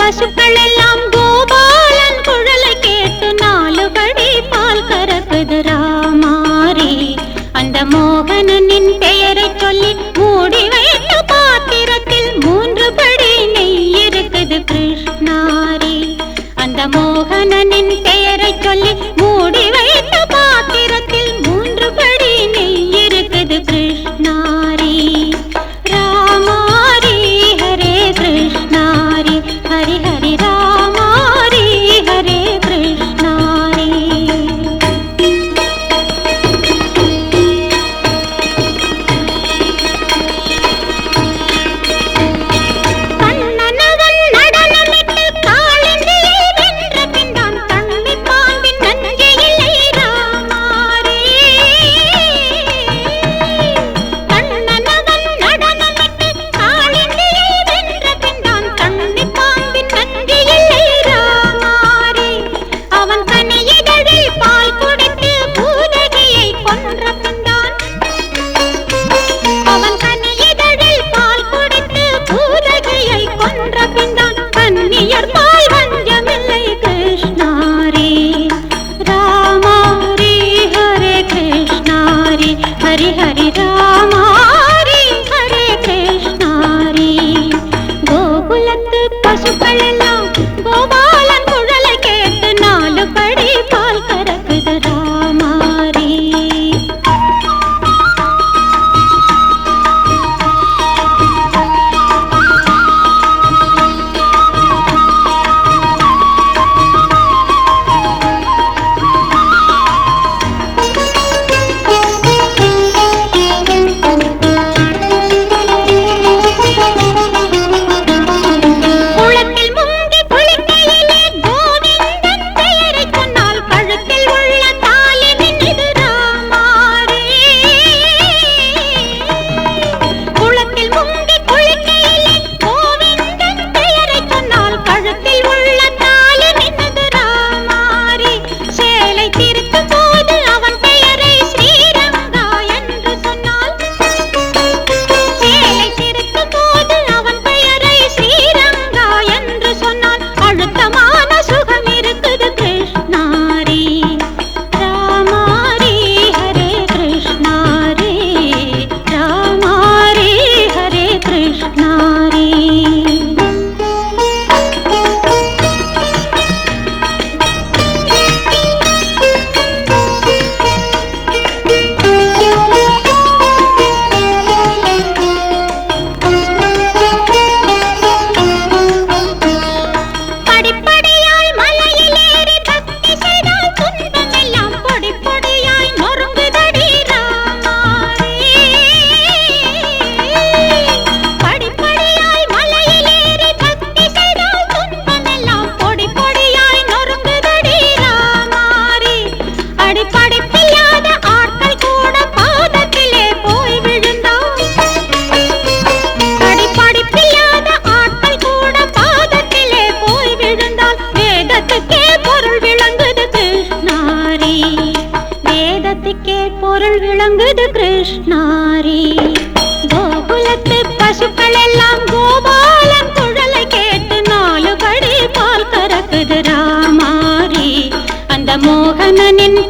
பசுக்கள் எல்லாம் கோபாலன் குழலை கேட்டு 4 படி பால் கறக்குது ராமாரி. அந்த மோகனனின் பெயரை சொல்லி மூடி வைத்த பாத்திரத்தில் 3 படி நெய் இருக்குது கிருஷ்ணாரி. அந்த மோகனனின் பெயரை சொல்லி மூடி வைத்த பாத்திரத்தில் 3 படி நெய் இருக்குது கிருஷ்ணாரி. ராமாரி ஹரே கிருஷ்ணாரி, ஹரி ஹரி ராமாரி ஹரே கிருஷ்ணாரி. கண்ணனவன் நடனமிட்டு காளிந்தியை வென்ற பின்தான் தண்ணி பாம்பின் நஞ்சு இல்லை ராமாரி. கண்ணனவன் நடனமிட்டு காளிந்தியை வென்ற பின்தான் தண்ணி பாம்பின் நஞ்சு இல்லை ராமாரி. அவன் கனியிதழில் பால் குடித்து பூதகியை கொன்ற பின்தான், அவன் கனியிதழில் பால் குடித்து பூதகியை கொன்ற பின்தான் கன்னியர் பால் வஞ்சமில்லை கிருஷ்ணாரி. ராமாரி ஹரே கிருஷ்ணாரி, ஹரி ஹரி ராமாரி ஹரே கிருஷ்ணாரி. கோகுலத்து பசுக்கள் எல்லாம் கோபாலன் குழலை கேட்டு 4 படி பால் கறக்குது ராமாரி. குளத்தில் முங்கி குளிக்கையிலே கோவிந்தன் பெயரை சொன்னால் கழுத்தில் உள்ள தாலி நின்னுது ராமாரி. குளத்தில் முங்கி குளிக்கையிலே கோவிந்தன் பெயரை சொன்னால் கழுத்தில் உள்ள தாலி நின்னுது ராமாரி. சேலை திருத்தும் போது அவன் பெயரை ஸ்ரீரங்கா என்று சொன்னால், சேலை திருத்தும் போது அவன் பெயரை ஸ்ரீரங்கா என்று சொன்னால் அழுத்தமான சுகம் இருக்குது கிருஷ்ணாரி. ராமாரி ஹரே கிருஷ்ணாரி, ராமாரி ஹரே கிருஷ்ணாரி. படிப்படியாய் மலையிலேறி பக்தி செய்தால் துன்பமெல்லாம் பொடி பொடியாய் நொறுங்குதடி ராமாரி. படிப்படியாய் மலையிலேறி பக்தி செய்தால் துன்பமெல்லாம் பொடி பொடியாய் நொறுங்குதடி ராமாரி. அடிப்படிப்பில்லாத ஆட்கள் கூட பாதத்திலே போய் விழுந்தால், அடிப்படிப்பில்லாத ஆட்கள் கூட பாதத்திலே போய் விழுந்தால் வேதத்துக்கே பொருள் விளங்குது கிருஷ்ணாரி. வேதத்துக்கே பொருள் விளங்குது கிருஷ்ணாரி. கோகுலத்து பசுக்கள் எல்லாம் கோபாலன் குழலை கேட்டு 4 படி பால் கறக்குது ராமாரி. அந்த மோகனனின்